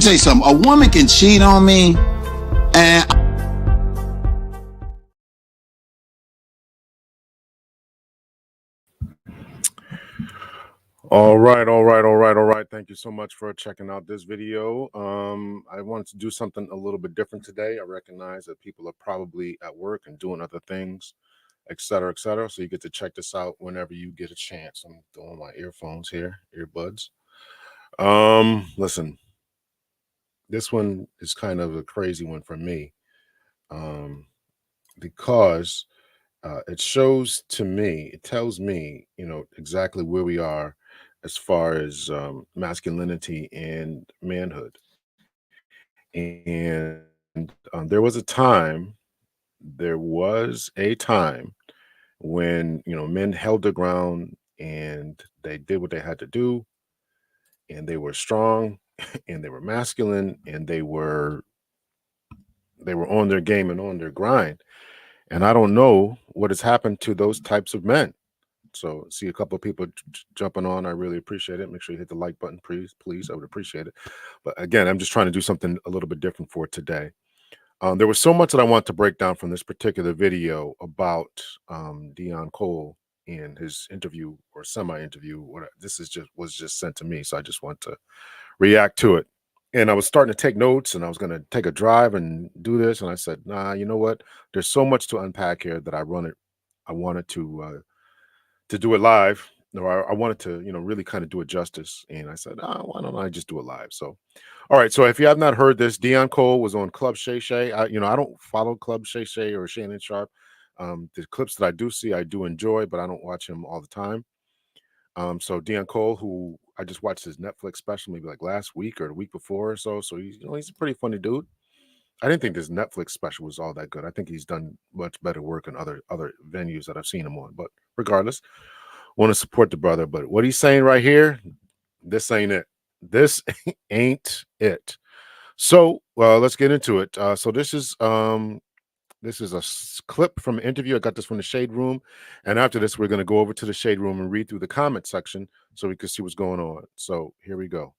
tell you something. A woman can cheat on me, and all right. Thank you so much for checking out this video. I wanted to do something a little bit different today. I recognize that people are probably at work and doing other things, etc., etc. So you get to check this out whenever you get a chance. I'm throwing my earphones here, earbuds. Listen, this one is kind of a crazy one for me, because it shows to me, it tells me, exactly where we are as far as masculinity and manhood. And there was a time when, men held their ground and they did what they had to do, and they were strong and they were masculine, and they were on their game and on their grind. And I don't know what has happened to those types of men. So see a couple of people jumping on. I really appreciate it. Make sure you hit the like button, please. I would appreciate it. But again, I'm just trying to do something a little bit different for today. There was so much that I want to break down from this particular video about Deon Cole and his interview or semi-interview. This was just sent to me, so I just want to react to it. And I was starting to take notes, and I was going to take a drive and do this. And I said, nah, you know what? There's so much to unpack here that I wanted to do it live. Or I wanted to, really kind of do it justice. And I said, why don't I just do it live? So, all right. So if you have not heard this, Deon Cole was on Club Shay Shay. I don't follow Club Shay Shay or Shannon Sharp. The clips that I do see, I do enjoy, but I don't watch him all the time. So Deon Cole, who I just watched his Netflix special maybe like last week or the week before or so. So he's a pretty funny dude. I didn't think this Netflix special was all that good. I think he's done much better work in other venues that I've seen him on. But regardless, want to support the brother. But what he's saying right here, this ain't it. This ain't it. So let's get into it. So this is a clip from an interview. I got this from the Shade Room. And after this, we're going to go over to the Shade Room and read through the comment section so we can see what's going on. So here we go.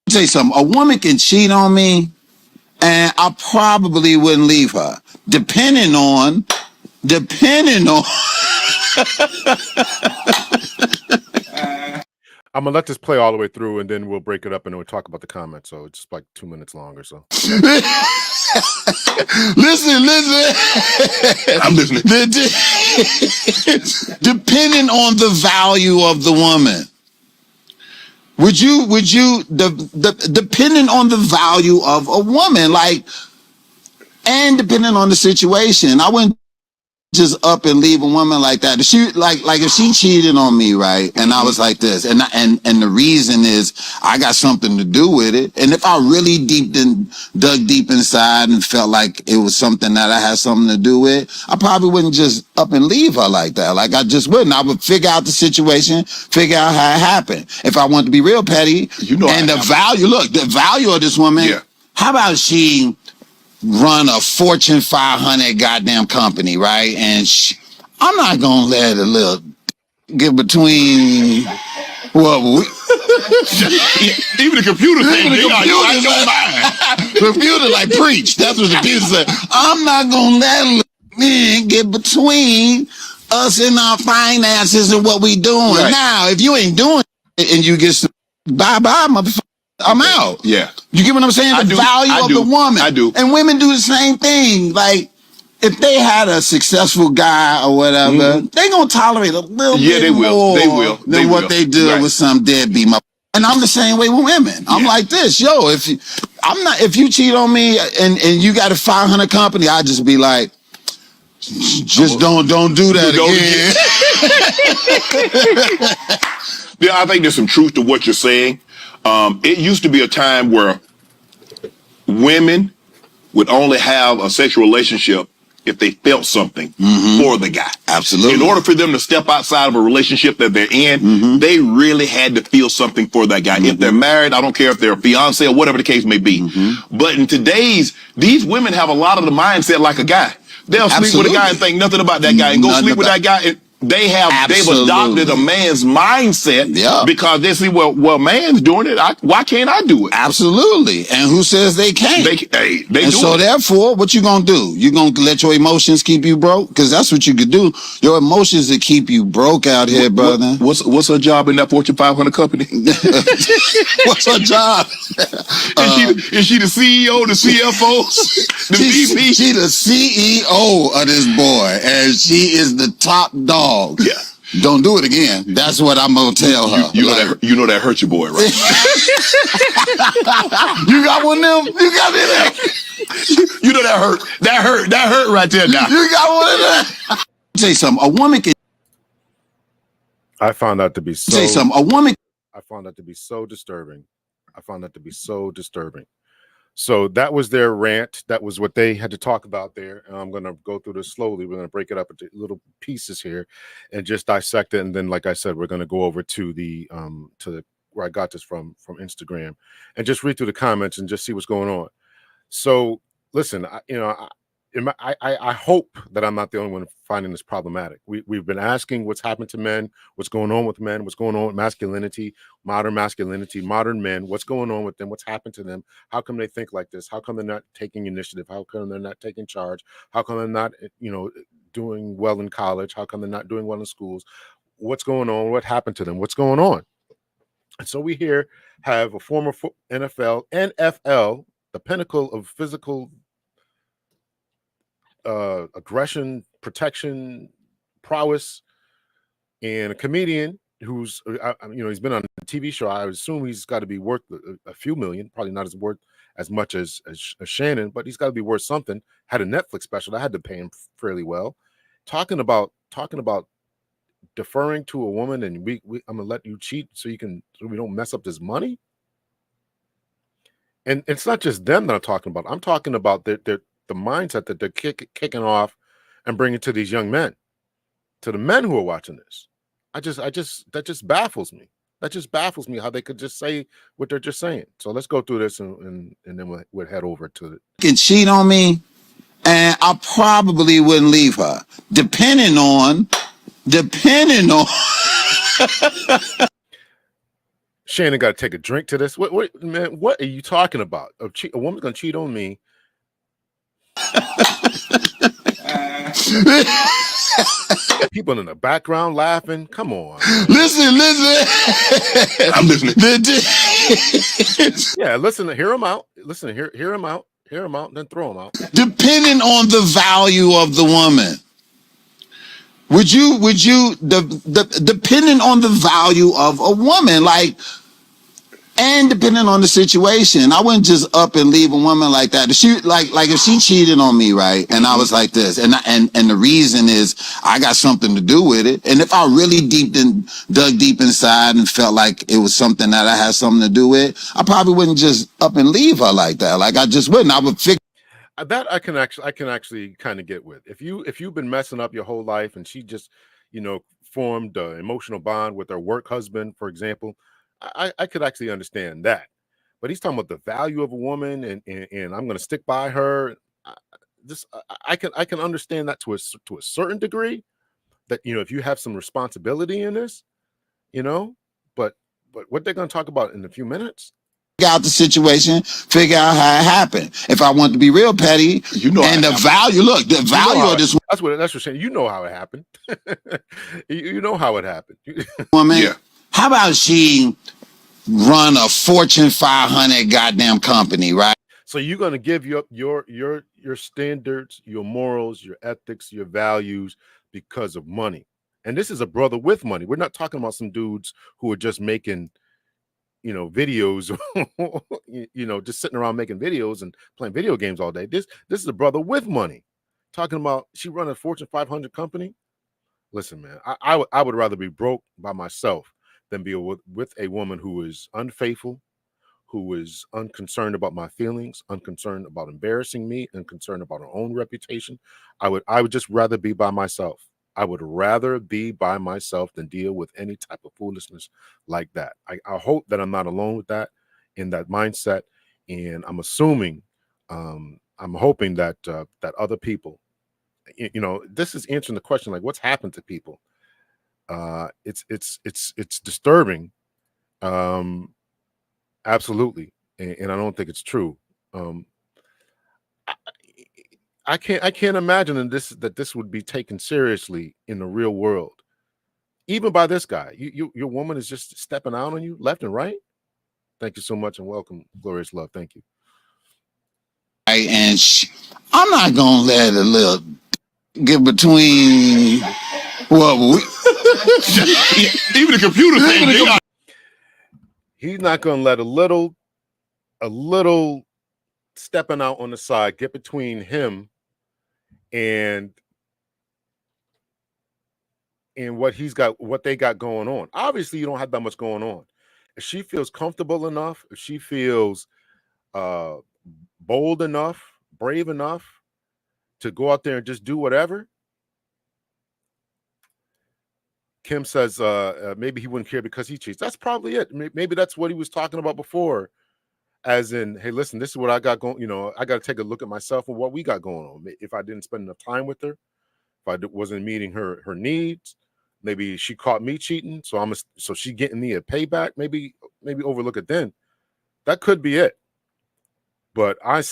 I'll tell you something. A woman can cheat on me, and I probably wouldn't leave her. Depending on. I'm gonna let this play all the way through, and then we'll break it up, and then we'll talk about the comments. So it's like 2 minutes long or so. Listen. I'm listening. Depending on the value of the woman. Would you depending on the value of a woman, and depending on the situation, I wouldn't just up and leave a woman like that. If she like if she cheated on me, right, and I was like this, and the reason is I got something to do with it, and if I really dug deep inside and felt like it was something that I had something to do with, I probably wouldn't just up and leave her like that. Like I just wouldn't. I would figure out the situation, figure out how it happened. If I want to be real petty, and the value of this woman. Yeah. How about she run a Fortune 500 goddamn company, right? And I'm not gonna let a little get between even the computer thing. Computer like preach. That's what the computer said. I'm not gonna let a man get between us and our finances and what we doing. Right. Now, if you ain't doing it and you get some bye-bye, motherfucker, I'm out. Yeah. You get what I'm saying? The value of the woman. I do. And women do the same thing. Like, if they had a successful guy or whatever, they gonna tolerate a little bit more than what they do with some deadbeat mother. And I'm the same way with women. I'm like this. Yo, if you cheat on me and you got a 500 company, I just be like, just don't do that again. Yeah, I think there's some truth to what you're saying. It used to be a time where women would only have a sexual relationship if they felt something for the guy. Absolutely. In order for them to step outside of a relationship that they're in, they really had to feel something for that guy. If they're married, I don't care if they're a fiance or whatever the case may be. But in these women have a lot of the mindset like a guy. They'll sleep with a guy and think nothing about that guy and go sleep with that guy. they've Absolutely. adopted a man's mindset Yeah. because they see, well, man's doing it. Why can't I do it? Absolutely. And who says they can't? They And do so it. therefore, what you gonna do? You gonna let your emotions keep you broke? Because that's what you could do. Your emotions will keep you broke out here, brother. What's her job in that Fortune 500 company? What's her job? Is she the CEO, the CFO, the VP? She the CEO of this boy, and she is the top dog. Yeah. Don't do it again. That's what I'm gonna tell her. You know that hurt your boy, right? You got one of them? You got me there. You know that hurt. That hurt right there now. You got one of them. Say something. A woman can I found that to be so. say something. A woman. I found that to be so disturbing. I found that to be so disturbing. So that was their rant. That was what they had to talk about there. And I'm going to go through this slowly. We're going to break it up into little pieces here and just dissect it. And then, like I said, we're going to go over to the where I got this from Instagram and just read through the comments and just see what's going on. So listen, I hope that I'm not the only one finding this problematic. We've been asking what's happened to men, what's going on with men, what's going on with masculinity, modern men, what's going on with them, what's happened to them, how come they think like this, how come they're not taking initiative, how come they're not taking charge, how come they're not, doing well in college, how come they're not doing well in schools, what's going on, what happened to them, what's going on. And so we here have a former NFL, the pinnacle of physical aggression, protection, prowess, and a comedian who's, he's been on a TV show. I assume he's got to be worth a few million, probably not worth as much as Shannon, but he's got to be worth something. Had a Netflix special that had to pay him fairly well. Talking about deferring to a woman and I'm gonna let you cheat so we don't mess up this money. And it's not just them that I'm talking about. I'm talking about the mindset that they're kicking off and bringing to these young men, to the men who are watching this. That just baffles me. That just baffles me how they could just say what they're just saying. So let's go through this and then we'll head over to it. Can cheat on me, and I probably wouldn't leave her, depending on. Shannon got to take a drink to this. What man? What are you talking about? A woman's gonna cheat on me. People in the background laughing. Come on. Listen. I'm listening. Yeah, listen. Hear him out. Listen. Hear him out. Hear him out. Then throw him out. Depending on the value of the woman. Would you depending on the value of a woman, and depending on the situation, I wouldn't just up and leave a woman like that. If she if she cheated on me, right, and I was like this, and the reason is I got something to do with it, and if I really dug deep inside and felt like it was something that I had something to do with, I probably wouldn't just up and leave her like that. Like I just wouldn't. I would figure. That I can actually kind of get with. If you've been messing up your whole life and she just, formed an emotional bond with her work husband, for example, I could actually understand that. But he's talking about the value of a woman and I'm going to stick by her. I can understand that to a certain degree, that if you have some responsibility in this, but what they're going to talk about in a few minutes. Out the situation, figure out how it happened. If I want to be real petty, and the value, look, the value of this that's what saying. You know how it happened. you know how it happened. woman. Yeah. How about she run a Fortune 500 goddamn company, right? So you're going to give your standards, your morals, your ethics, your values because of money. And this is a brother with money. We're not talking about some dudes who are just making videos, just sitting around making videos and playing video games all day. This is a brother with money. Talking about she run a Fortune 500 company. Listen, man, I would rather be broke by myself than be with a woman who is unfaithful, who is unconcerned about my feelings, unconcerned about embarrassing me, unconcerned about her own reputation. I would just rather be by myself. I would rather be by myself than deal with any type of foolishness like that. I hope that I'm not alone with that, in that mindset. And I'm assuming, I'm hoping that that other people, this is answering the question, like what's happened to people It's disturbing. Absolutely, and I don't think it's true. I, I can't imagine that this would be taken seriously in the real world, even by this guy. Your woman is just stepping out on you left and right. Thank you so much and welcome, Glorious Love. Thank you. And I'm not gonna let a little get between. Well, even the computer thing. He's not gonna let a little stepping out on the side get between him and what they got going on. Obviously, you don't have that much going on. If she feels comfortable enough, if she feels bold enough, brave enough to go out there and just do whatever. Kim says maybe he wouldn't care because he cheats. That's probably it. Maybe that's what he was talking about before, as in, hey, listen, this is what I got going. You know, I got to take a look at myself and what we got going on. If I didn't spend enough time with her, if I wasn't meeting her needs, maybe she caught me cheating, so she getting me a payback. Maybe overlook it then. That could be it. But I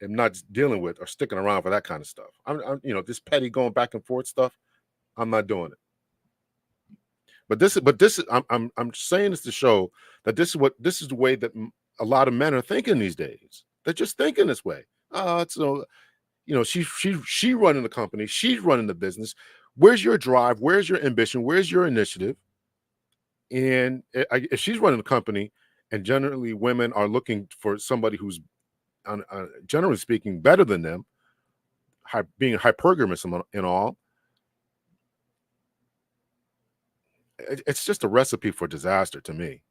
am not dealing with or sticking around for that kind of stuff. I'm this petty going back and forth stuff. I'm not doing it. But this is I'm saying this to show that this is the way that a lot of men are thinking these days. They're just thinking this way. She running the company, she's running the business. Where's your drive? Where's your ambition? Where's your initiative? And if she's running the company, and generally women are looking for somebody who's, generally speaking, better than them, being hypergamous and all, it's just a recipe for disaster to me.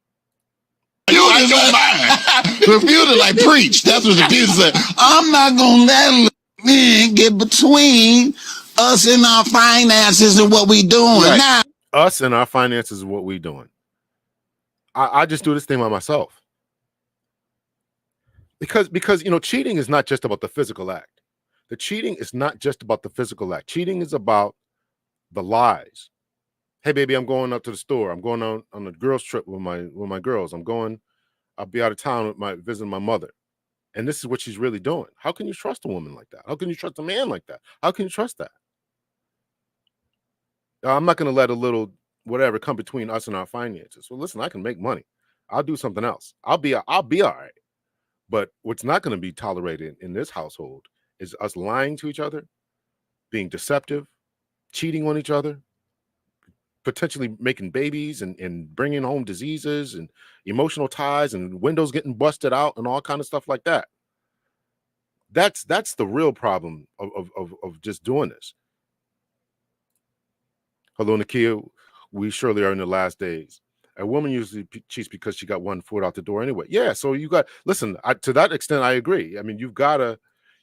I don't mind. The computer like preach. That's what the computer said. I'm not gonna let men get between us and our finances and what we doing now. Us and our finances is what we doing. I just do this thing by myself. Because cheating is not just about the physical act. The cheating is not just about the physical act. Cheating is about the lies. Hey, baby, I'm going up to the store. I'm going on a girls' trip with my girls. I'll be out of town visiting my mother. And this is what she's really doing. How can you trust a woman like that? How can you trust a man like that? How can you trust that? I'm not going to let a little whatever come between us and our finances. Well, listen, I can make money. I'll do something else. I'll be all right. But what's not going to be tolerated in this household is us lying to each other, being deceptive, cheating on each other, potentially making babies and bringing home diseases and emotional ties and windows getting busted out and all kind of stuff like that. That's the real problem of just doing this. Hello, Nakia. We surely are in the last days. A woman usually cheats because she got one foot out the door anyway. Yeah, so to that extent, I agree. I mean, you gotta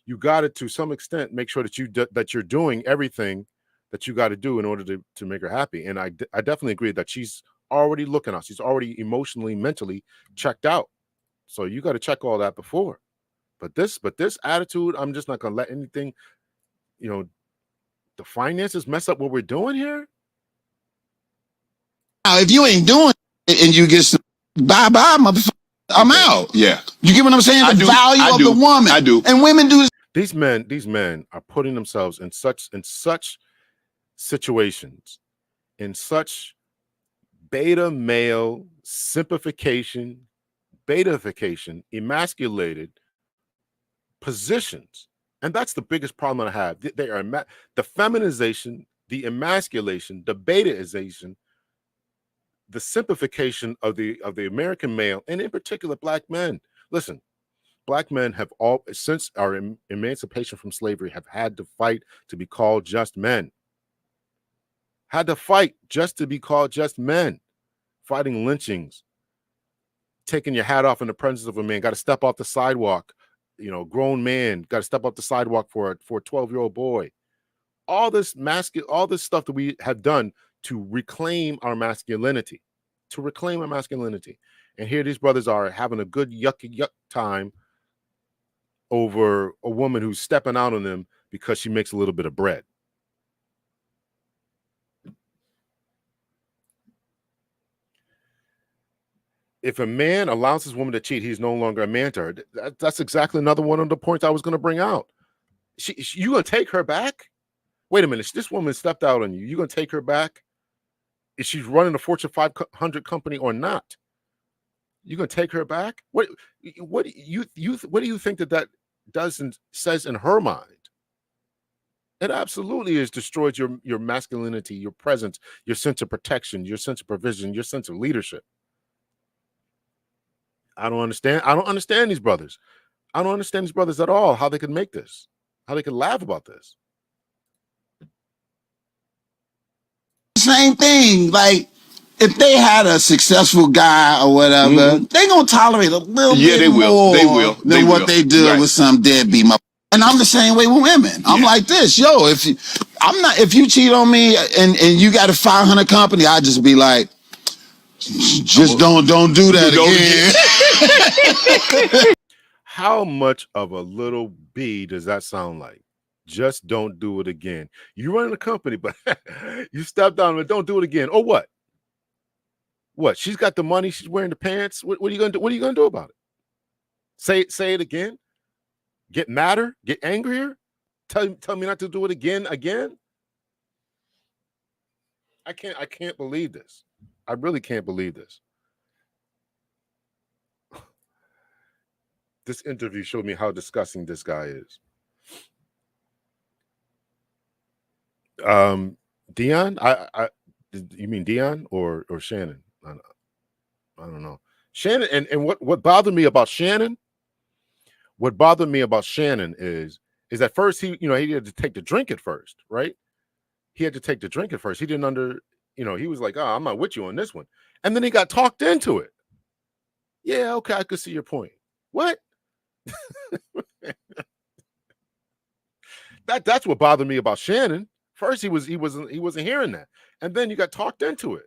to some extent make sure that you're doing everything that you got to do in order to make her happy. And I definitely agree that she's already looking out. She's already emotionally, mentally checked out. So you got to check all that before. But this attitude, I'm just not gonna let anything, the finances mess up what we're doing here. Now, if you ain't doing it and you get some bye-bye, motherfucker, I'm out. Yeah. You get what I'm saying? The value of the woman. I do. And women do. These men are putting themselves in such situations, in such beta male simplification, betification, emasculated positions. And that's the biggest problem I have. They are the feminization, the emasculation, the betaization, the simplification of the American male, and in particular black men. Listen, black men have all, since our emancipation from slavery, have had to fight to be called just men. Had to fight just to be called just men. Fighting lynchings, taking your hat off in the presence of a man, got to step off the sidewalk. Grown man, got to step off the sidewalk for a 12-year-old boy. All this stuff that we have done to reclaim our masculinity, And here these brothers are having a good yuck time over a woman who's stepping out on them because she makes a little bit of bread. if a man allows his woman to cheat, he's no longer a man to her. That's exactly another one of the points I was going to bring out. You going to take her back? Wait a minute. This woman stepped out on you. You going to take her back? Is she running a Fortune 500 company or not? You going to take her back? What do you think that does and says in her mind? It absolutely has destroyed your masculinity, your presence, your sense of protection, your sense of provision, your sense of leadership. I don't understand these brothers. I don't understand these brothers at all, how they could make this, how they could laugh about this. Same thing. Like, if they had a successful guy or whatever, they gonna tolerate a little bit more than what they do with some deadbeat mother. And I'm the same way with women. I'm like this, yo. If you cheat on me and you got a 500 company, I just be like, just don't do that again. How much of a little B does that sound like? Just don't do it again. You run a company, but you stepped on it. Don't do it again. Or what? What? She's got the money. She's wearing the pants. What are you gonna do? What are you gonna do about it? Say it again. Get madder. Get angrier. Tell me not to do it again. I can't believe this. I really can't believe this. This interview showed me how disgusting this guy is. Deon, you mean Deon or Shannon? I don't know. Shannon, and what bothered me about Shannon? What bothered me about Shannon is at first he had to take the drink at first, right? He had to take the drink at first. He didn't he was like, oh, I'm not with you on this one. And then he got talked into it. Yeah, okay, I could see your point. What? That's what bothered me about Shannon. First, he wasn't hearing that, and then you got talked into it.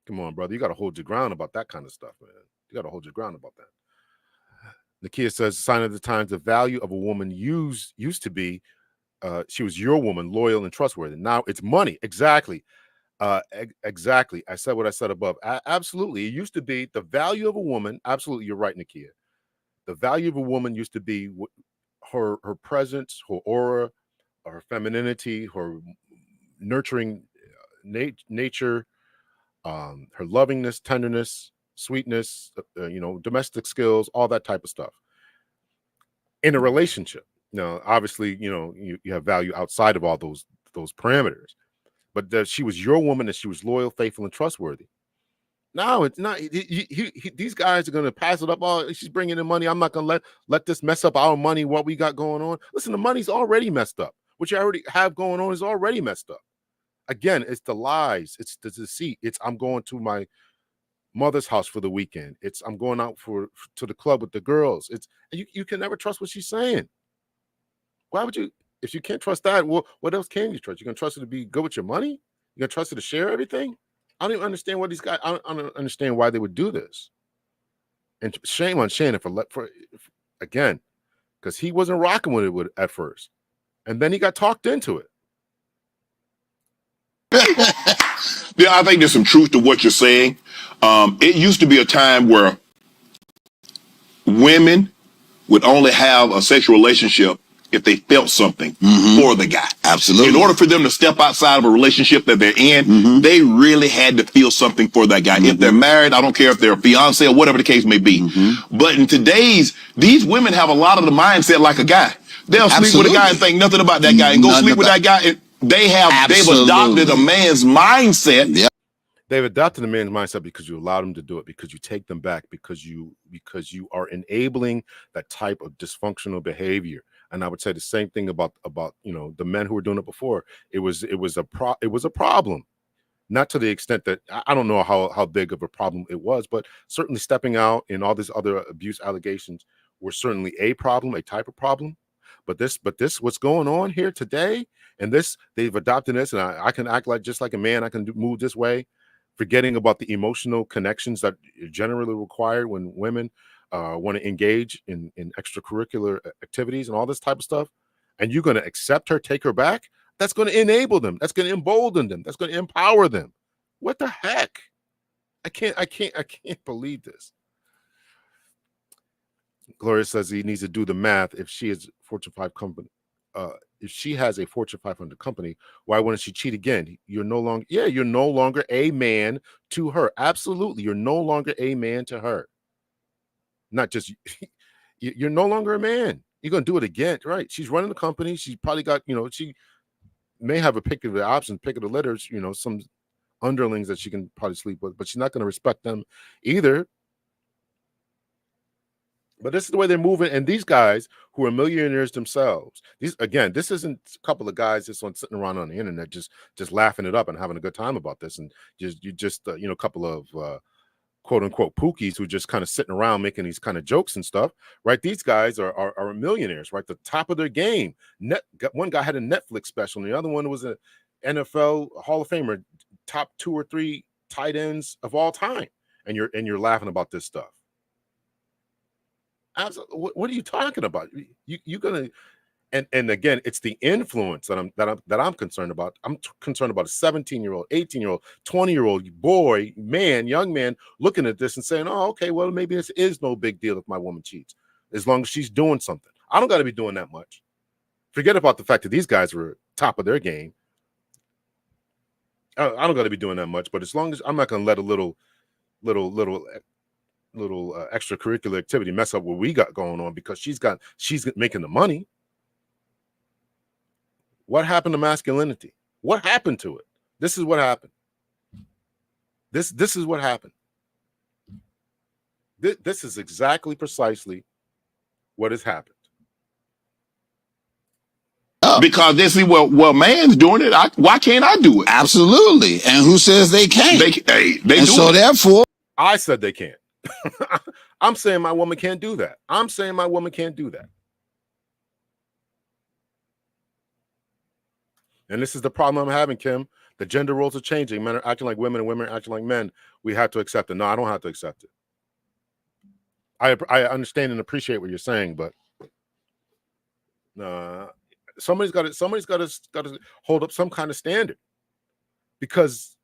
Come on, brother, you got to hold your ground about that kind of stuff, man. You got to hold your ground about that. Nakia says, "Sign of the times: the value of a woman used to be, she was your woman, loyal and trustworthy. Now it's money." Exactly, exactly. I said what I said above. Absolutely, it used to be the value of a woman. Absolutely, you're right, Nakia. The value of a woman used to be her presence, her aura, her femininity, her nurturing nature, her lovingness, tenderness, sweetness, domestic skills, all that type of stuff. In a relationship, now obviously, you have value outside of all those parameters, but that she was your woman, and she was loyal, faithful, and trustworthy. No, it's not. These guys are going to pass it up. Oh, she's bringing in money. I'm not going to let this mess up our money, what we got going on. Listen, the money's already messed up. What you already have going on is already messed up. Again, it's the lies. It's the deceit. It's I'm going to my mother's house for the weekend. It's I'm going out to the club with the girls. It's you can never trust what she's saying. Why would you? If you can't trust that, well, what else can you trust? You're going to trust her to be good with your money? You're going to trust her to share everything? I don't even understand what these guys. I don't understand why they would do this. And shame on Shannon for again, because he wasn't rocking with it at first, and then he got talked into it. Yeah, I think there's some truth to what you're saying. It used to be a time where women would only have a sexual relationship if they felt something for the guy. Absolutely. In order for them to step outside of a relationship that they're in, they really had to feel something for that guy. If they're married, I don't care if they're a fiance or whatever the case may be. But in these women have a lot of the mindset like a guy. They'll sleep with a guy and think nothing about that guy and go sleep with that guy. They've adopted a man's mindset. Yeah. They've adopted a man's mindset because you allow them to do it, because you take them back, because you are enabling that type of dysfunctional behavior. And I would say the same thing about the men who were doing it before. It was a problem, not to the extent that I don't know how big of a problem it was, but certainly stepping out and all these other abuse allegations were certainly a problem, a type of problem. But this what's going on here today, and this they've adopted this, and I can act just like a man. I can move this way, forgetting about the emotional connections that are generally required when women want to engage in extracurricular activities and all this type of stuff, and you're going to accept her, take her back. That's going to enable them. That's going to embolden them. That's going to empower them. What the heck? I can't believe this. Gloria says he needs to do the math. If she is Fortune 5 company, if she has a Fortune 500 company, why wouldn't she cheat again? You're no longer a man to her. Absolutely, you're no longer a man to her. Not just you're no longer a man. You're gonna do it again, right? She's running the company. She's probably got, she may have a pick of the options, pick of the litters, some underlings that she can probably sleep with, but she's not going to respect them either. But this is the way they're moving. And these guys who are millionaires themselves, this isn't a couple of guys just sitting around on the internet, just laughing it up and having a good time about this. And a couple of quote unquote pookies who just kind of sitting around making these kind of jokes and stuff, right? These guys are millionaires, right? The top of their game. One guy had a Netflix special, and the other one was an NFL Hall of Famer, top 2 or 3 tight ends of all time. And you're laughing about this stuff. Absolutely. What are you talking about? You're gonna, and again, it's the influence that I'm concerned about. I'm concerned about a 17-year-old, 18-year-old, 20-year-old boy, young man looking at this and saying, "Oh, okay, well, maybe this is no big deal if my woman cheats, as long as she's doing something. I don't got to be doing that much." Forget about the fact that these guys were top of their game. I don't got to be doing that much, but as long as I'm not going to let a little extracurricular activity mess up what we got going on because she's making the money. What happened to masculinity? What happened to it? This is what happened. This is what happened. This is exactly precisely what has happened. Because they see, well, man's doing it. Why can't I do it? Absolutely. And who says they can't? They and do so it. Therefore, I said they can't. I'm saying my woman can't do that. I'm saying my woman can't do that. And this is the problem I'm having, Kim. The gender roles are changing. Men are acting like women and women are acting like men. We have to accept it. No, I don't have to accept it. I understand and appreciate what you're saying, but somebody's got to hold up some kind of standard, because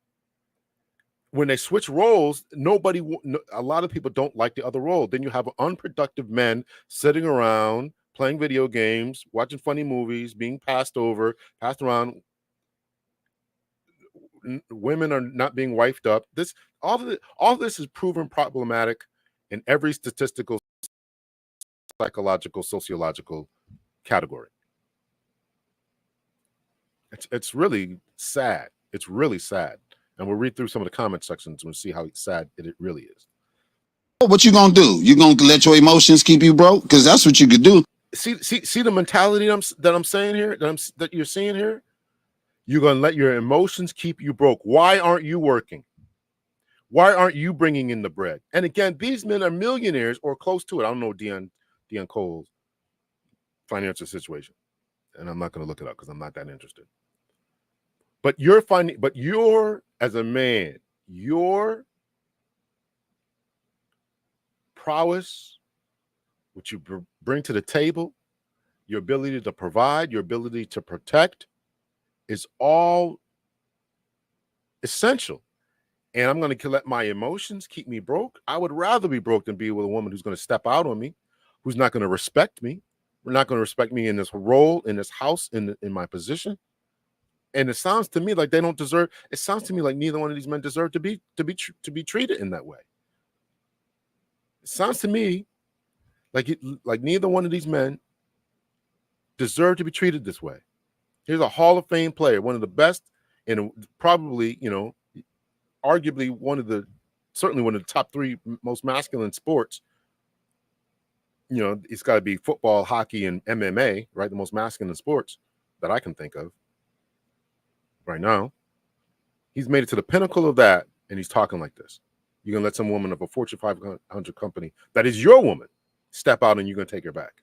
when they switch roles, a lot of people don't like the other role. Then you have unproductive men sitting around playing video games, watching funny movies, being passed around. Women are not being wifed up. All this is proven problematic in every statistical, psychological, sociological category. It's really sad. It's really sad. And we'll read through some of the comment sections and see how sad it really is. what you gonna do? You gonna let your emotions keep you broke? Because that's what you could do. See the mentality that I'm saying here, that you're seeing here. You're gonna let your emotions keep you broke. Why aren't you working? Why aren't you bringing in the bread? And again, these men are millionaires or close to it. I don't know Deon Cole's financial situation, and I'm not going to look it up because I'm not that interested. But you're as a man, your prowess, what you bring to the table, your ability to provide, your ability to protect, is all essential. And I'm going to let my emotions keep me broke. I would rather be broke than be with a woman who's going to step out on me, who's not going to respect me. We're not going to respect me in this role, in this house, in my position. And it sounds to me like they don't deserve. It sounds to me like neither one of these men deserve to be treated in that way. It sounds to me like neither one of these men deserve to be treated this way. Here's a Hall of Fame player, one of the best, and probably, arguably certainly one of the top 3 most masculine sports. It's got to be football, hockey, and MMA, right? The most masculine sports that I can think of right now. He's made it to the pinnacle of that, and he's talking like this. You're going to let some woman of a Fortune 500 company that is your woman step out, and you're going to take her back.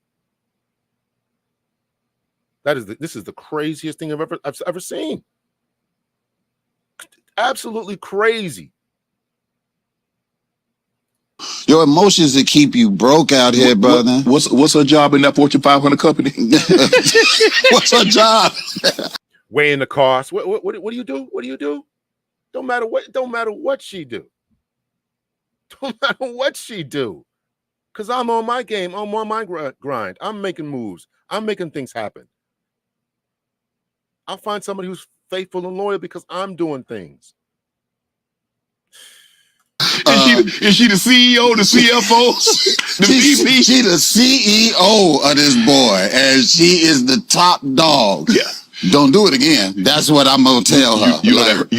This is the craziest thing I've ever seen. Absolutely crazy. Your emotions that keep you broke out here, brother. What's her job in that Fortune 500 company? What's her job? Weighing the cost. What do you do? What do you do? Don't matter what she do. No matter what she do. Because I'm on my game. I'm on my grind. I'm making moves. I'm making things happen. I'll find somebody who's faithful and loyal because I'm doing things. Is she the CEO, the CFO, the VP? She the CEO of this boy, and she is the top dog. Yeah. Don't do it again. That's what I'm gonna tell her. You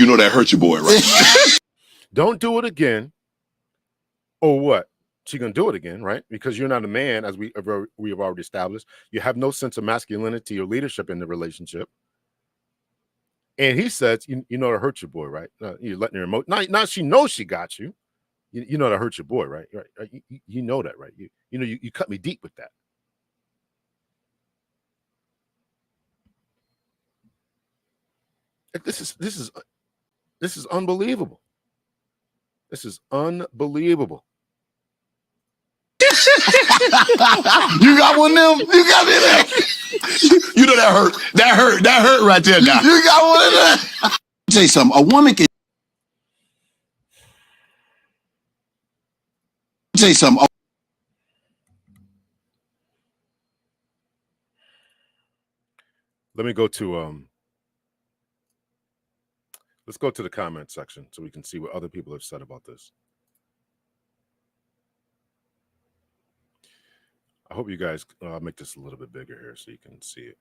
know that hurt your boy, right? Don't do it again. Or what? She gonna do it again, right? Because you're not a man, as we have already established. You have no sense of masculinity or leadership in the relationship. And he says, you know to hurt your boy, right? You're letting her emote. Now she knows she got you. You know to hurt your boy, right? Right. You know that, right? You know you cut me deep with that. This is unbelievable. This is unbelievable. You got one of them? You got me there. You know that hurt. That hurt right there now. You got one of them. Tell you something. A woman can tell you something. Let me go to let's go to the comment section so we can see what other people have said about this. I hope you guys, I'll make this a little bit bigger here so you can see it.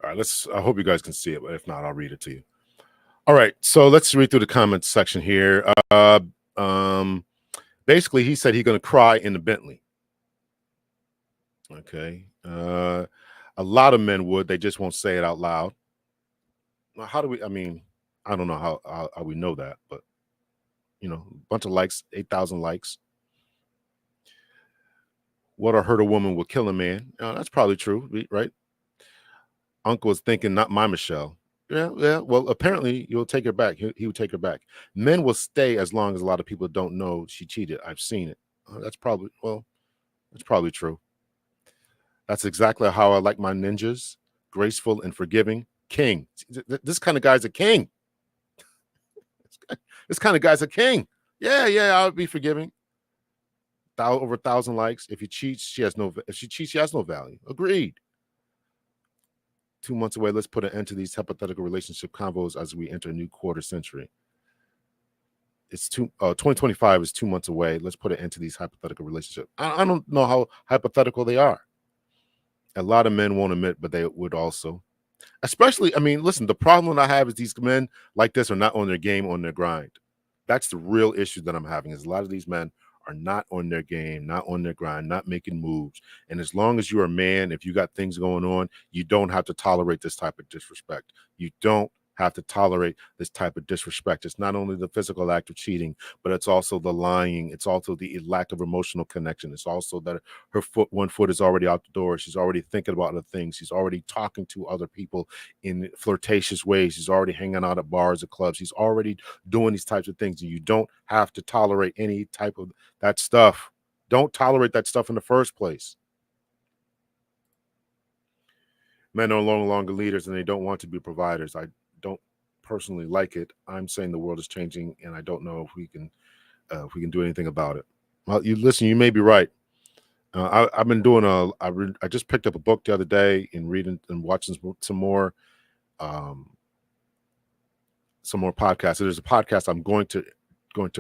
All right, I hope you guys can see it, but if not, I'll read it to you. All right, so let's read through the comments section here. Basically, he said he's going to cry in the Bentley. Okay. A lot of men would. They just won't say it out loud. How do we, I mean, I don't know how we know that, but, you know, a bunch of likes, 8,000 likes. What hurt a woman will kill a man. That's probably true, right? Uncle was thinking, not my Michelle. Yeah. Well, apparently you'll take her back. He would take her back. Men will stay as long as a lot of people don't know she cheated. I've seen it. That's probably true. That's exactly how I like my ninjas. Graceful and forgiving. King. This kind of guy's a king. This kind of guy's a king. Yeah, I would be forgiving. Over 1,000 likes. If she cheats, she has no value. Agreed. 2 months away. Let's put an end to these hypothetical relationship convos as we enter a new quarter century. It's 2025 is 2 months away. Let's put an end to these hypothetical relationships. I don't know how hypothetical they are. A lot of men won't admit, but they would also. Especially, I mean, listen, the problem I have is these men like this are not on their game, on their grind. That's the real issue that I'm having, is a lot of these men are not on their game, not on their grind, not making moves. And as long as you're a man, if you got things going on, you don't have to tolerate this type of disrespect. You don't have to tolerate this type of disrespect. It's not only the physical act of cheating, but it's also the lying. It's also the lack of emotional connection. It's also that one foot is already out the door. She's already thinking about other things. She's already talking to other people in flirtatious ways. She's already hanging out at bars or clubs. She's already doing these types of things. And you don't have to tolerate any type of that stuff. Don't tolerate that stuff in the first place. Men are no longer leaders and they don't want to be providers. I don't personally like it. I'm saying the world is changing, and I don't know if we can do anything about it. Well, you may be right. I've been doing I just picked up a book the other day and reading and watching some more podcasts. So there's a podcast I'm going to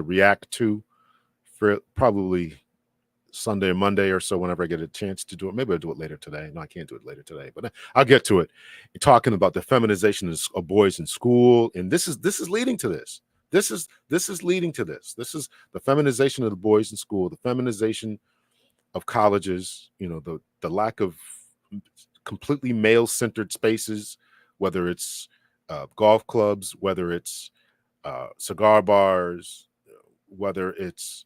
react to for probably Sunday or Monday or so, whenever I get a chance to do it. Maybe I'll do it later today. No, I can't do it later today, but I'll get to it. Talking about the feminization of boys in school, and this is leading to this. This is leading to this. This is the feminization of the boys in school, the feminization of colleges. You know, the lack of completely male-centered spaces, whether it's golf clubs, whether it's cigar bars, whether it's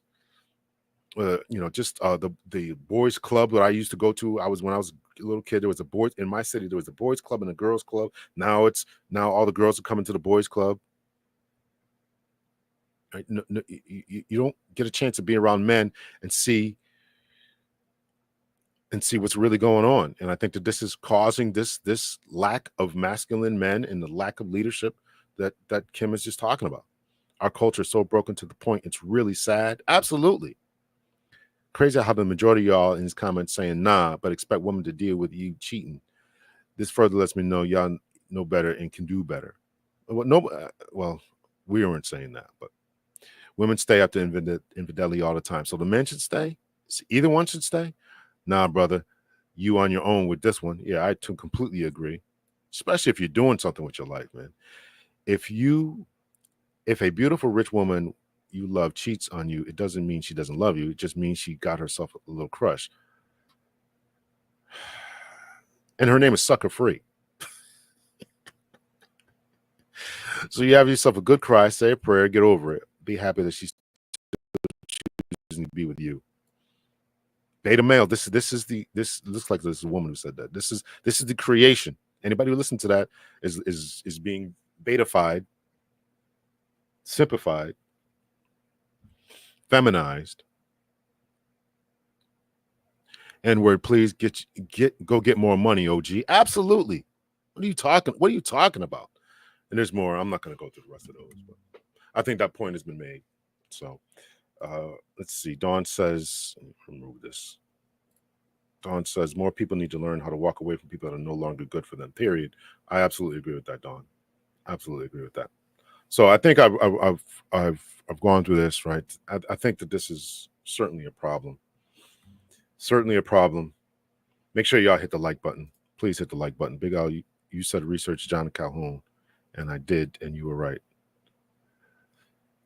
just the boys club that I used to go to. When I was a little kid, there was a boys in my city. There was a boys club and a girls club. Now all the girls are coming to the boys club. Right? No, you don't get a chance to be around men and see and see what's really going on. And I think that this is causing this lack of masculine men and the lack of leadership that Kim is just talking about. Our culture is so broken to the point it's really sad. Absolutely. Crazy how the majority of y'all in his comments saying nah, but expect women to deal with you cheating. This further lets me know y'all know better and can do better. Well, we weren't saying that, but women stay after infidelity all the time. So the men should stay? Either one should stay? Nah, brother, you on your own with this one. Yeah, I completely agree. Especially if you're doing something with your life, man. If a beautiful rich woman you love cheats on you, it doesn't mean she doesn't love you. It just means she got herself a little crush. And her name is Sucker Free. So you have yourself a good cry, say a prayer, get over it. Be happy that she's choosing to be with you. Beta male. This looks like this is a woman who said that. This is the creation. Anybody who listens to that is being betafied, simplified, feminized. N-word, please go get more money, OG. Absolutely. What are you talking about? And there's more. I'm not going to go through the rest of those, but I think that point has been made. So let's see. Dawn says, remove this. Dawn says more people need to learn how to walk away from people that are no longer good for them. Period. I absolutely agree with that, Dawn. Absolutely agree with that. So I think I've gone through this, right? I think that this is certainly a problem. Certainly a problem. Make sure y'all hit the like button. Please hit the like button. Big Al, you said research John Calhoun, and I did, and you were right.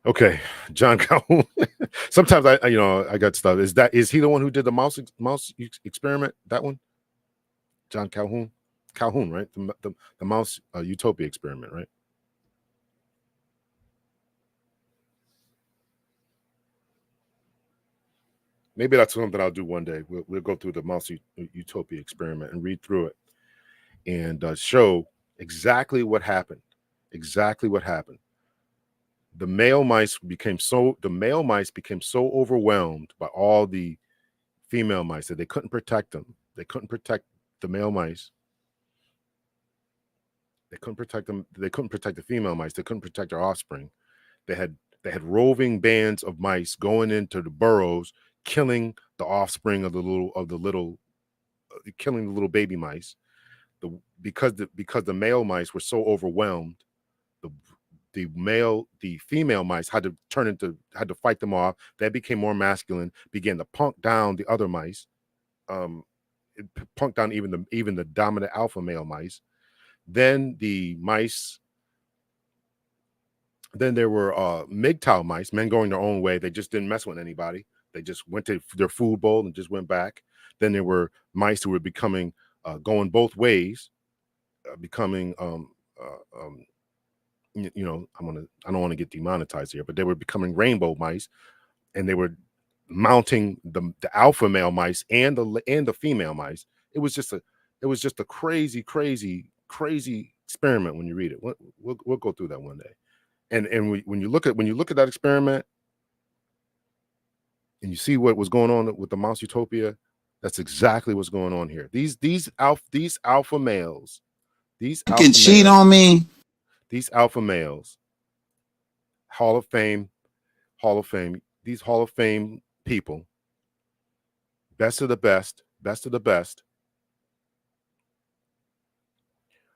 Okay, John Calhoun. Sometimes I got stuff. Is he the one who did the mouse experiment? That one, John Calhoun. Calhoun, right? The mouse utopia experiment, right? Maybe that's something I'll do one day. We'll go through the mouse utopia experiment and read through it and show exactly what happened. Exactly what happened. The male mice became so overwhelmed by all the female mice that they couldn't protect them. They couldn't protect the male mice. They couldn't protect them. They couldn't protect the female mice. They couldn't protect their offspring. They had roving bands of mice going into the burrows, killing the offspring of the little killing the little baby mice. Because the male mice were so overwhelmed, the female mice had to fight them off. They became more masculine, began to punk down the other mice, punk down even the dominant alpha male mice. Then there were MGTOW mice, men going their own way. They just didn't mess with anybody. They just went to their food bowl and just went back. Then there were mice who were becoming going both ways, becoming I don't want to get demonetized here, but they were becoming rainbow mice, and they were mounting the alpha male mice and the female mice. It was just a crazy experiment when you read it. We'll go through that one day. And when you look at that experiment and you see what was going on with the mouse utopia, that's exactly what's going on here. These alpha males, You can cheat on me. These alpha males, Hall of Fame, these Hall of Fame people, best of the best,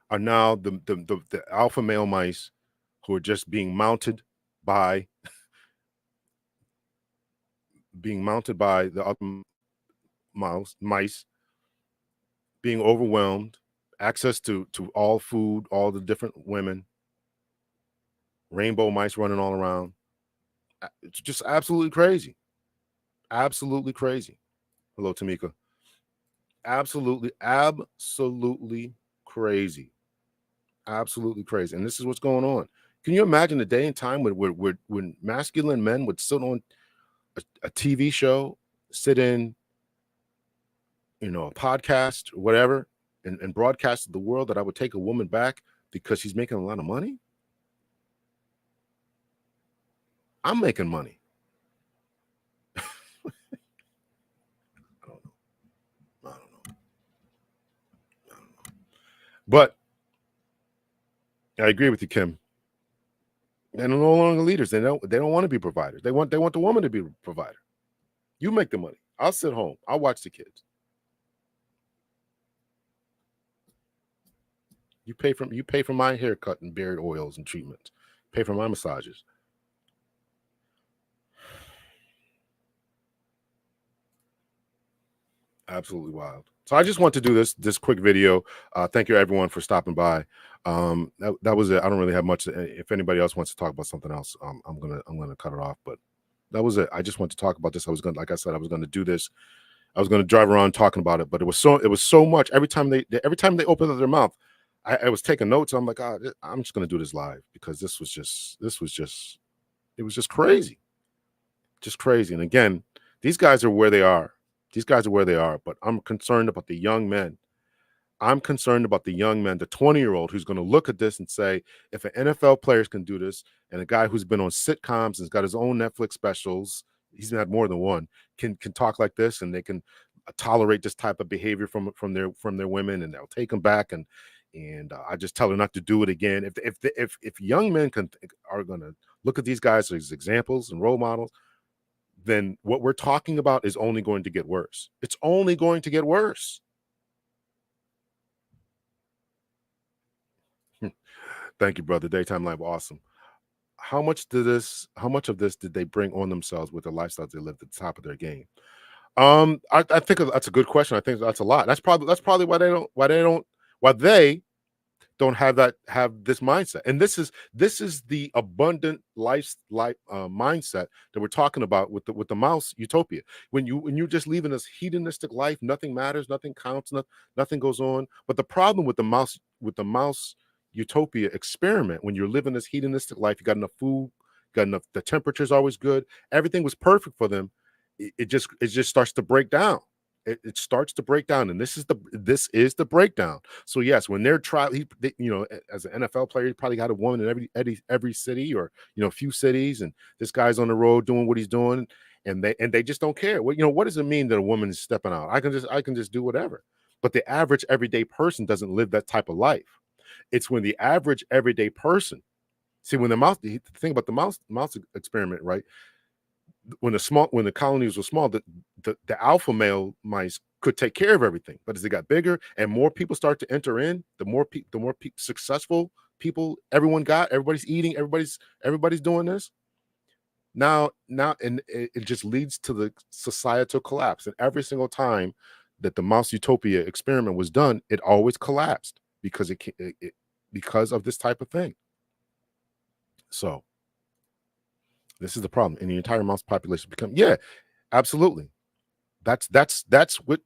are now the alpha male mice who are just being mounted by the other mice, being overwhelmed, access to all food, all the different women, rainbow mice running all around. It's just absolutely crazy. Absolutely crazy. Hello, Tamika. Absolutely crazy. Absolutely crazy. And this is what's going on. Can you imagine a day and time when masculine men would sit on a TV show, sit in, a podcast or whatever, and broadcast to the world that I would take a woman back because she's making a lot of money? I'm making money. I don't know. But I agree with you, Kim. They're no longer leaders. They don't want to be providers. They want the woman to be a provider. You make the money. I'll sit home. I'll watch the kids. You pay for my haircut and beard oils and treatments. Pay for my massages. Absolutely wild. So I just want to do this quick video. Thank you everyone for stopping by. That was it. I don't really have much. If anybody else wants to talk about something else, I'm gonna cut it off. But that was it. I just want to talk about this. Like I said, I was gonna do this. I was gonna drive around talking about it, but it was so much. Every time they opened up their mouth, I was taking notes. I'm like, I'm just gonna do this live because it was just crazy, just crazy. And again, these guys are where they are. But I'm concerned about the young men. I'm concerned about the young men, the 20-year-old who's going to look at this and say, if an NFL player can do this, and a guy who's been on sitcoms and has got his own Netflix specials, he's had more than one, can talk like this, and they can tolerate this type of behavior from their women, and they'll take them back, and I just tell her not to do it again. If young men are going to look at these guys as examples and role models, then what we're talking about is only going to get worse. It's only going to get worse. Thank you, brother. Daytime Live, awesome. How much of this did they bring on themselves with the lifestyles they lived at the top of their game? I think that's a good question. I think that's a lot. That's probably why they don't have this mindset. And this is the abundant life mindset that we're talking about with the mouse utopia. When you're just living this hedonistic life, nothing matters, nothing counts, nothing goes on. But the problem with the mouse utopia experiment, when you're living this hedonistic life, you got enough food, the temperature's always good, everything was perfect for them. It just starts to break down. It starts to break down, and this is the breakdown. So yes, when they're as an NFL player, he probably got a woman in every city, or a few cities, and this guy's on the road doing what he's doing, and they just don't care. What does it mean that a woman is stepping out? I can just do whatever. But the average everyday person doesn't live that type of life. It's when the average everyday person, when the thing about the mouse experiment, right? When the colonies were small, the alpha male mice could take care of everything. But as they got bigger and more people start to enter in, the more successful people everybody's eating, everybody's doing this. Now, and it just leads to the societal collapse. And every single time that the mouse utopia experiment was done, it always collapsed because because of this type of thing. So this is the problem, and the entire mouse population absolutely. That's what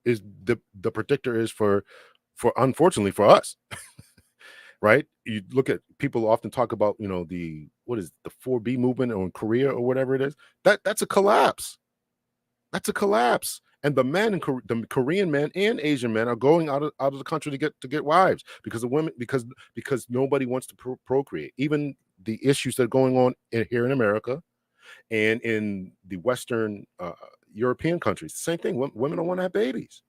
the predictor is for unfortunately for us. Right? You look at people often talk about the 4B movement or in Korea or whatever it is. That's a collapse. That's a collapse. And the men the Korean men and Asian men are going out of the country to get wives because the women because nobody wants to procreate. Even the issues that are going on here in America and in the Western European countries, same thing. Women don't want to have babies,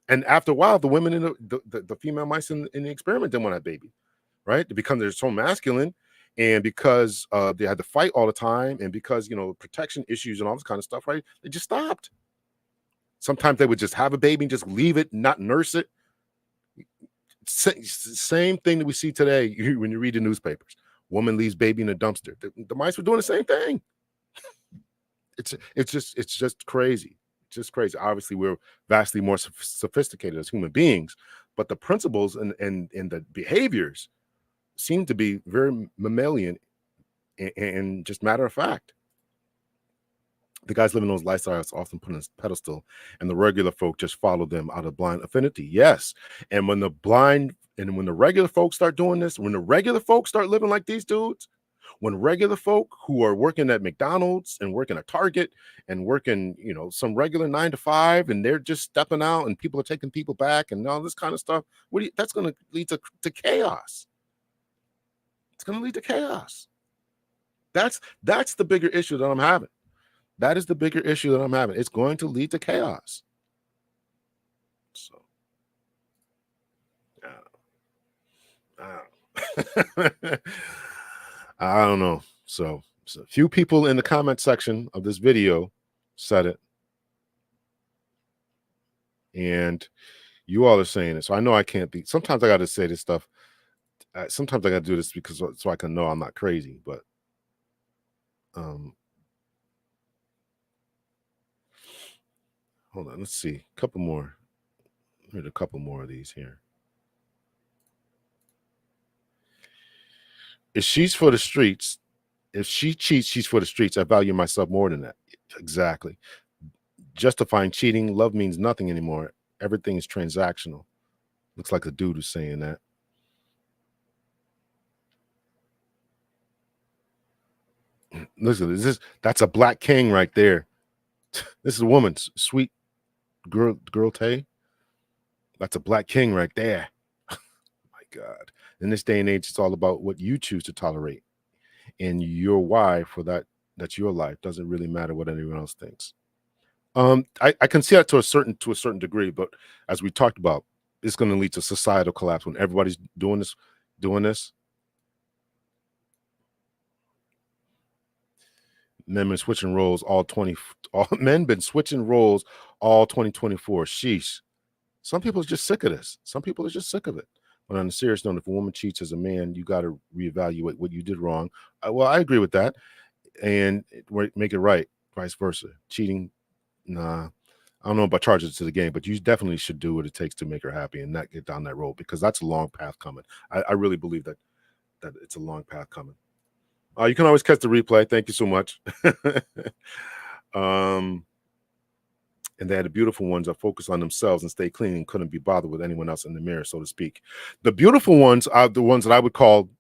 and after a while, the women in the female mice in the experiment didn't want to have babies, right? Because they're so masculine, and because they had to fight all the time, and because protection issues and all this kind of stuff, right? They just stopped. Sometimes they would just have a baby and just leave it, not nurse it. Same thing that we see today when you read the newspapers. Woman leaves baby in a dumpster. The mice were doing the same thing. It's just crazy. It's just crazy. Obviously, we're vastly more sophisticated as human beings, but the principles and the behaviors seem to be very mammalian and just matter of fact. The guys living those lifestyles often put on a pedestal, and the regular folk just follow them out of blind affinity. Yes, and when the regular folks start doing this, when the regular folks start living like these dudes, when regular folk who are working at McDonald's and working at Target and working, some regular 9 to 5, and they're just stepping out, and people are taking people back and all this kind of stuff, that's going to lead to chaos. It's going to lead to chaos. That's the bigger issue that I'm having. That is the bigger issue that I'm having. It's going to lead to chaos. So I don't know. So a few people in the comment section of this video said it, and you all are saying it. So I know I can't be. Sometimes I got to say this stuff. Sometimes I got to do this because so I can know I'm not crazy. But hold on. Let's see. A couple more. Read a couple more of these here. If she's for the streets, if she cheats, she's for the streets. I value myself more than that. Exactly. Justifying cheating, love means nothing anymore. Everything is transactional. Looks like a dude who's saying that. Listen, that's a black king right there. This is a woman, sweet girl Tay. That's a black king right there. My God. In this day and age, it's all about what you choose to tolerate. And your why for that's your life. Doesn't really matter what anyone else thinks. I can see that to a certain degree, but as we talked about, it's going to lead to societal collapse when everybody's doing this. Men been switching roles all 2024. Sheesh. Some people are just sick of this. Some people are just sick of it. But on a serious note, if a woman cheats as a man, you got to reevaluate what you did wrong. Well, I agree with that, and make it right. Vice versa. Cheating, nah. I don't know about charges to the game, but you definitely should do what it takes to make her happy and not get down that road, because that's a long path coming. I really believe that it's a long path coming. You can always catch the replay. Thank you so much. And they had the beautiful ones that focus on themselves and stay clean and couldn't be bothered with anyone else in the mirror, so to speak. The beautiful ones are the ones that I would call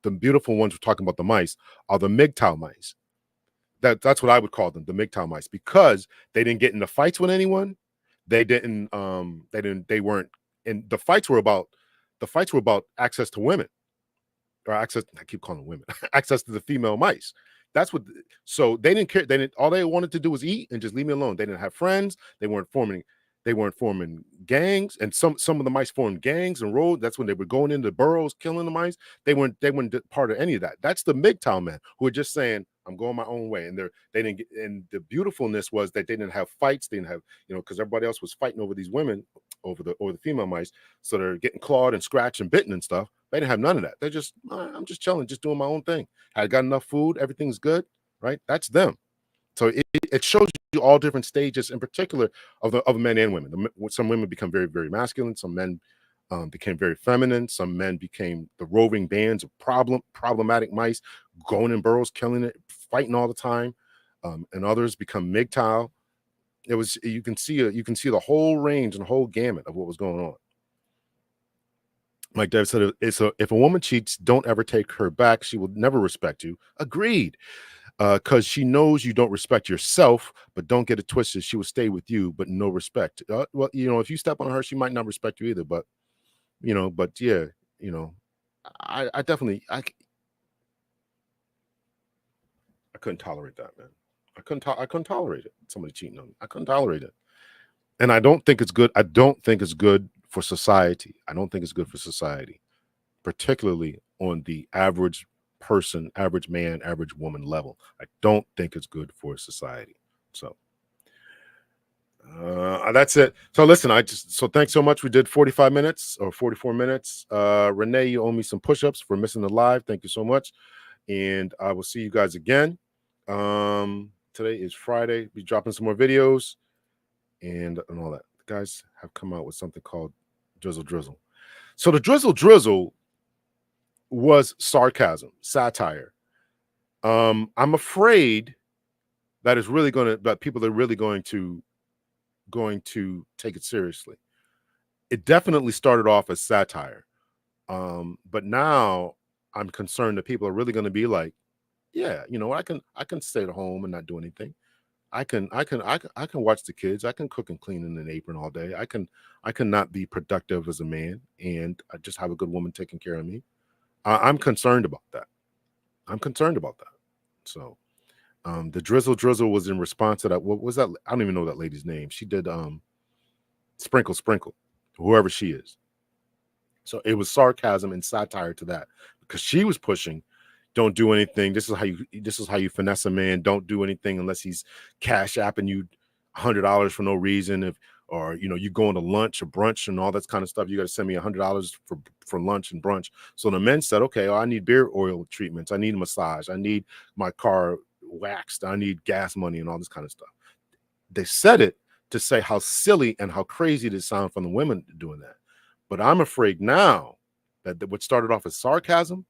the beautiful ones. We're talking about the mice are the MGTOW mice. That's what I would call them, the MGTOW mice, because they didn't get into fights with anyone. They weren't, and the fights were about access to women, or access. I keep calling them women, access to the female mice. That's what. So they didn't care. All they wanted to do was eat and just leave me alone. They didn't have friends. They weren't forming gangs. And some of the mice formed gangs and rode. That's when they were going into burrows, killing the mice. They weren't part of any of that. That's the MGTOW men who were just saying, I'm going my own way. And they didn't get. And the beautifulness was that they didn't have fights. They didn't have, because everybody else was fighting over these women, over the female mice. So they're getting clawed and scratched and bitten and stuff. They didn't have none of that. They're just, I'm just chilling, just doing my own thing. I got enough food. Everything's good, right? That's them. So it shows you all different stages, in particular of men and women. Some women become very, very masculine. Some men became very feminine. Some men became the roving bands of problematic mice, going in burrows, killing it, fighting all the time. And others become MGTOW. You can see the whole range and the whole gamut of what was going on. Like Dave said, if a woman cheats, don't ever take her back. She will never respect you. Agreed. Because she knows you don't respect yourself, but don't get it twisted. She will stay with you, but no respect. Well, if you step on her, she might not respect you either. But, yeah, I definitely, I couldn't tolerate that, man. I couldn't tolerate it. Somebody cheating on me. I couldn't tolerate it. And I don't think it's good. I don't think it's good for society. I don't think it's good for society, particularly on the average person, average man, average woman level. I don't think it's good for society. So that's it. So listen, thanks so much. We did 45 minutes or 44 minutes. Renee, you owe me some push-ups for missing the live. Thank you so much. And I will see you guys again. Today is Friday. Be dropping some more videos and all that. The guys have come out with something called Drizzle Drizzle. So the Drizzle Drizzle was sarcasm, satire. I'm afraid that people are really going to take it seriously. It definitely started off as satire. But now I'm concerned that people are really going to be like, yeah, I can stay at home and not do anything. I can watch the kids. I can cook and clean in an apron all day. I can not be productive as a man, and I just have a good woman taking care of me. I'm concerned about that. So the Drizzle was in response to that. What was that? I don't even know that lady's name. She did Sprinkle, whoever she is. So it was sarcasm and satire to that, because she was pushing, don't do anything. This is how you finesse a man. Don't do anything unless he's cash apping you $100 for no reason. Or you going to lunch or brunch and all that kind of stuff. You got to send me $100 for lunch and brunch. So the men said, okay, I need beard oil treatments. I need a massage. I need my car waxed. I need gas money and all this kind of stuff. They said it to say how silly and how crazy it sounds from the women doing that. But I'm afraid now that what started off as sarcasm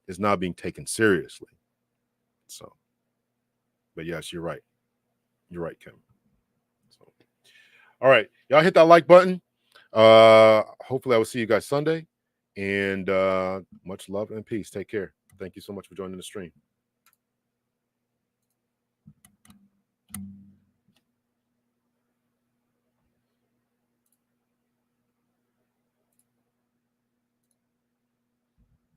is now being taken seriously. So, but yes, you're right. You're right, Kim. So, all right, y'all hit that like button. Hopefully I will see you guys Sunday, and much love and peace. Take care. Thank you so much for joining the stream.